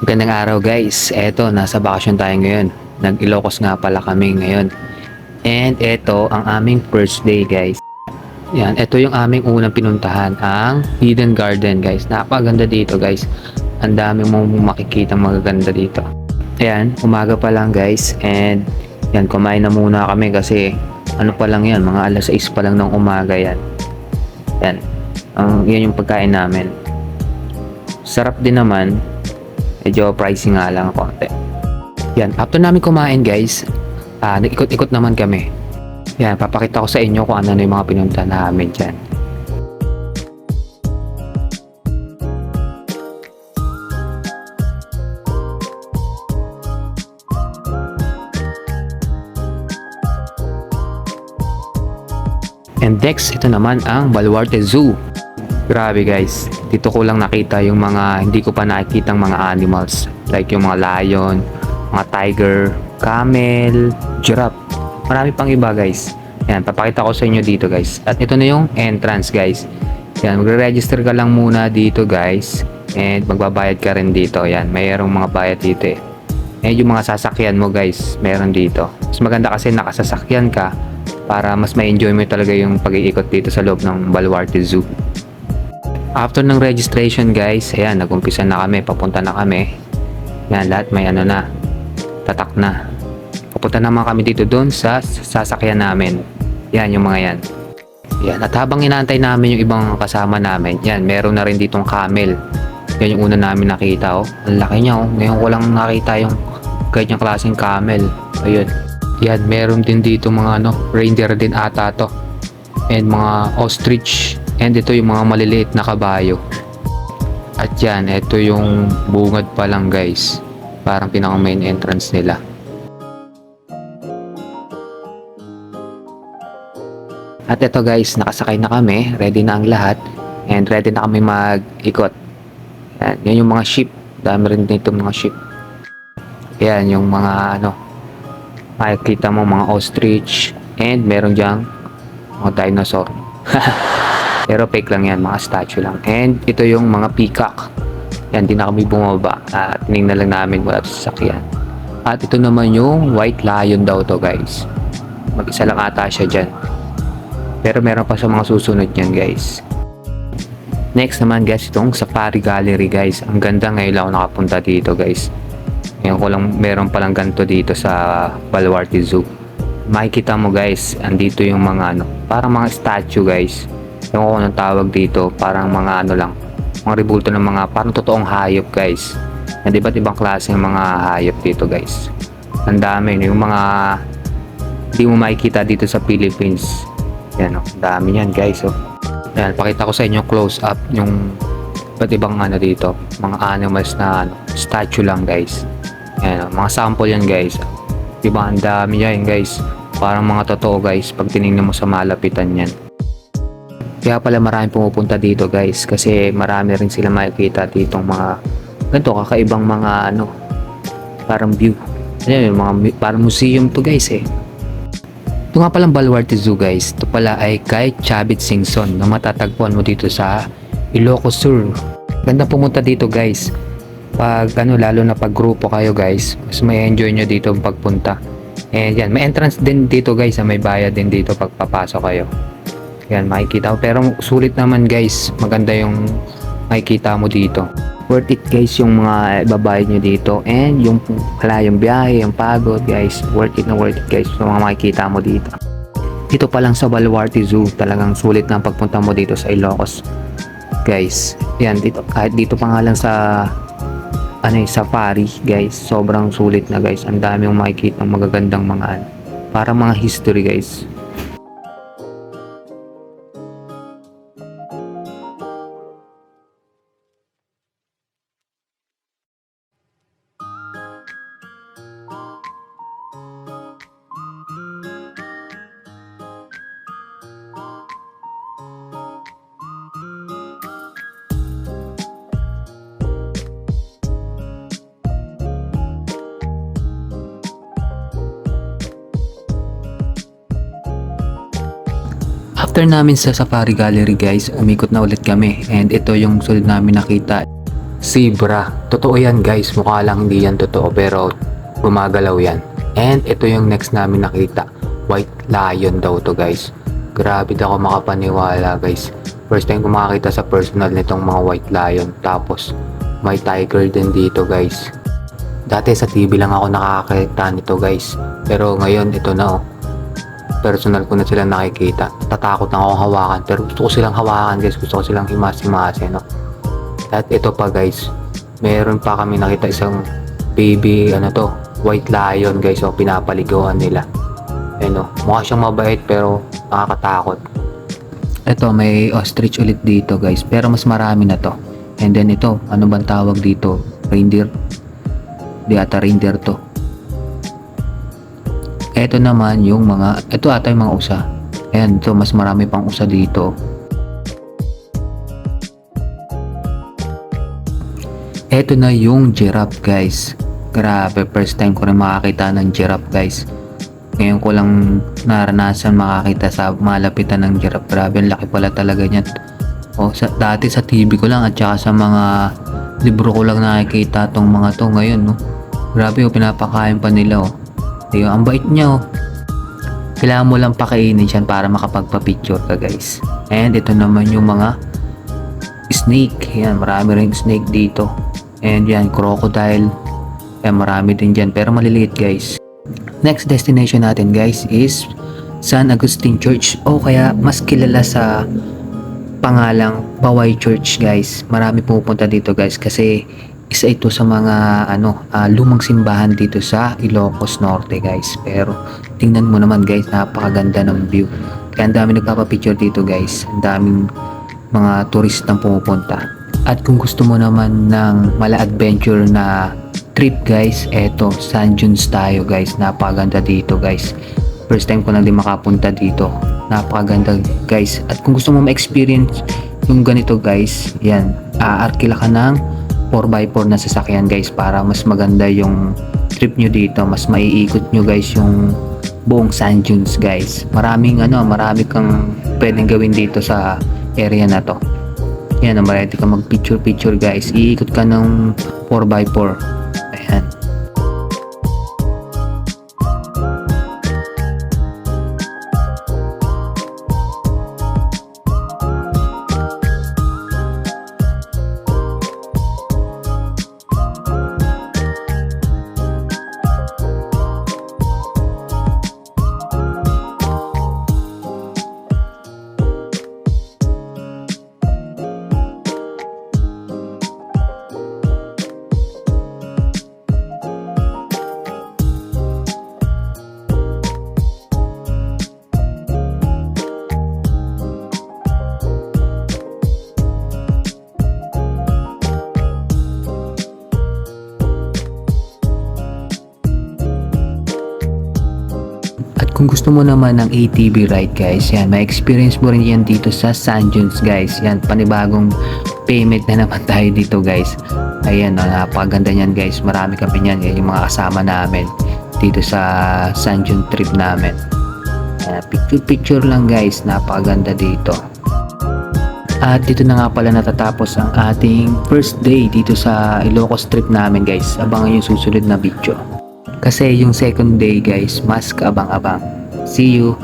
Magandang araw guys. Eto, nasa bakasyon tayo ngayon. Nag-Ilocos nga pala kami ngayon. And eto, ang aming first day guys. Yan, eto yung aming unang pinuntahan, ang Hidden Garden guys. Napakaganda dito guys. Ang dami mong makikita magaganda dito. Ayan, umaga pa lang guys. And yan, kumain na muna kami kasi ano pa lang yan, mga alas 6 pa lang ng umaga yan. Yan, yan yung pagkain namin. Sarap din naman. Medyo pricey nga lang konti. Yan, after namin kumain guys, nag-ikot-ikot naman kami. Yan, papakita ko sa inyo kung ano na yung mga pinunta namin dyan. And next, ito naman ang Baluarte Zoo. Grabe guys, dito ko lang nakita yung mga hindi ko pa nakikitang mga animals. Like yung mga lion, mga tiger, camel, giraffe. Marami pang iba guys. Yan, papakita ko sa inyo dito guys. At ito na yung entrance guys. Yan, magre-register ka lang muna dito guys. And magbabayad ka rin dito. Yan, mayroong mga bayad dito eh. And yung mga sasakyan mo guys, meron dito. Mas maganda kasi nakasasakyan ka para mas ma-enjoy mo talaga yung pag-iikot dito sa loob ng Baluarte Zoo. After ng registration guys, ayan, nag-umpisa na kami, papunta na kami. Yan, lahat may ano na, tatak na. Papunta naman kami dito doon sa sasakyan namin. Yan, yung mga yan. Yan, at habang inaantay namin yung ibang kasama namin, yan, meron na rin ditong camel. Yan yung una namin nakita, oh. Ang laki niya, oh. Ngayon ko lang nakita yung ganyang klaseng camel. Ayun. Yan, meron din dito mga ano, reindeer din ata to. And mga ostrich. And ito yung mga maliliit na kabayo. At yan, ito yung bungad pa lang guys. Parang pinaka main entrance nila. At ito guys, nakasakay na kami. Ready na ang lahat. And ready na kami mag-ikot. Yan yung mga sheep. Dami rin dito mga sheep. Yan yung mga ano, makikita mo mga ostrich. And meron dyang mga dinosaur. Pero fake lang yan, mga statue lang. And ito yung mga peacock. Yan, di na kami bumaba. Tinignan lang namin wala sa sasakyan. At ito naman yung white lion daw to guys. Mag-isa lang ata siya dyan. Pero meron pa sa mga susunod yan guys. Next naman guys, itong Safari Gallery guys. Ang ganda, ngayon lang ako nakapunta dito guys. Ngayon ko lang, meron palang ganito dito sa Baluarte Zoo. Makikita mo guys, andito yung mga ano, parang mga statue guys. Yung kung anong tawag dito, parang mga ano lang, mga rebulto ng mga parang totoong hayop guys. Yan, iba't ibang klase ng mga hayop dito guys. Ang dami, yung mga hindi mo makikita dito sa Philippines. Yan, oh, dami yan guys. Oh. Yan, pakita ko sa inyo close up yung iba't ibang ano dito, mga animals na ano, statue lang guys. Yan, oh, mga sample yan guys. Diba, ang dami yan guys. Parang mga totoo guys pag tinignan mo sa malapitan yan. Kaya pala maraming pumupunta dito guys kasi marami rin sila makikita ditong mga ganito kakaibang mga ano, parang view. Ayan, yung mga parang museum to guys eh. Ito nga palang Baluarte Zoo guys. Ito pala ay kay Chavit Singson na matatagpuan mo dito sa Ilocos Sur. Ganda pumunta dito guys. Pag ano, lalo na pag grupo kayo guys, mas may enjoy nyo dito pagpunta. And yan, may entrance din dito guys, may bayad din dito pag papasok kayo. Yan, makikita mo. Pero sulit naman guys. Maganda yung makikita mo dito. Worth it guys yung mga babayad nyo dito. And yung yung biyahe, yung pagod guys. Worth it na worth it guys. Yung mga makikita mo dito. Dito pa lang sa Baluarte Zoo. Talagang sulit na pagpunta mo dito sa Ilocos. Guys. Yan, dito, kahit dito pa nga lang sa ano, safari guys. Sobrang sulit na guys. Ang dami yung makikita magagandang mga parang mga history guys. After namin sa Safari Gallery guys, umikot na ulit kami and ito yung sulit namin nakita. Zebra. Totoo yan guys, mukha lang hindi yan totoo pero gumagalaw yan. And ito yung next namin nakita. White lion daw to guys. Grabe daw ako makapaniwala guys. First time ko makakita sa personal nitong mga white lion. Tapos may tiger din dito guys. Dati sa TV lang ako nakakita nito guys. Pero ngayon ito na oh. Personal ko na sila nakikita. Tatakot na ako hawakan. Pero gusto ko silang hawakan guys. Gusto ko silang himas-himasin no. At ito pa guys, meron pa kami nakita isang baby white lion guys, pinapaligawan nila. Mukha siyang mabait pero nakakatakot. Ito may ostrich ulit dito guys, pero mas marami na to. And then ito, ano bang tawag dito? Reindeer? Di ata reindeer to. Ito naman yung ito ata yung mga usa. Ayan, ito mas marami pang usa dito. Eto na yung giraffe guys. Grabe, first time ko rin makakita ng giraffe guys. Ngayon ko lang naranasan makakita sa malapitan ng giraffe. Grabe, ang laki pala talaga niyan. Dati sa TV ko lang at saka sa mga libro ko lang nakikita tong mga to ngayon no. Grabe, pinapakain pa nila oh. Ang bait niya oh. Kailangan mo lang pakainin siya para makapagpa-picture ka guys. And ito naman yung mga snake. Yan, marami rin snake dito. And yan, crocodile. Yan, marami din dyan. Pero maliliit guys. Next destination natin guys is San Agustin Church. O kaya mas kilala sa pangalang Baway Church guys. Marami pupunta dito guys. Kasi isa ito sa mga lumang simbahan dito sa Ilocos Norte guys. Pero tingnan mo naman guys, napakaganda ng view. Kaya ang dami nagpapapicture dito guys. Ang daming mga turistang pumupunta. At kung gusto mo naman ng mala-adventure na trip guys, eto, Sand Dunes tayo guys. Napakaganda dito guys. First time ko na din makapunta dito. Napakaganda guys. At kung gusto mo ma-experience yung ganito guys, yan, aarkila ka ng 4x4 na sasakyan guys para mas maganda yung trip nyo dito. Mas maiikot nyo guys yung buong Sand Dunes guys. Marami kang pwedeng gawin dito sa area na to. Yan, ready ka mag picture guys. Iikot ka ng 4x4. Ayan. Kung gusto mo naman ng ATV ride guys, yan, may experience mo rin yan dito sa Sand Dunes guys. Yan, panibagong payment na naman tayo dito guys. Ayan, napakaganda niyan guys. Marami kami niyan, yung mga kasama namin dito sa Sand Dune trip namin. Picture lang guys, napakaganda dito. At dito na nga pala natatapos ang ating first day dito sa Ilocos trip namin guys. Abangan yung susunod na video. Kasi yung second day guys, mas kaabang-abang. See you!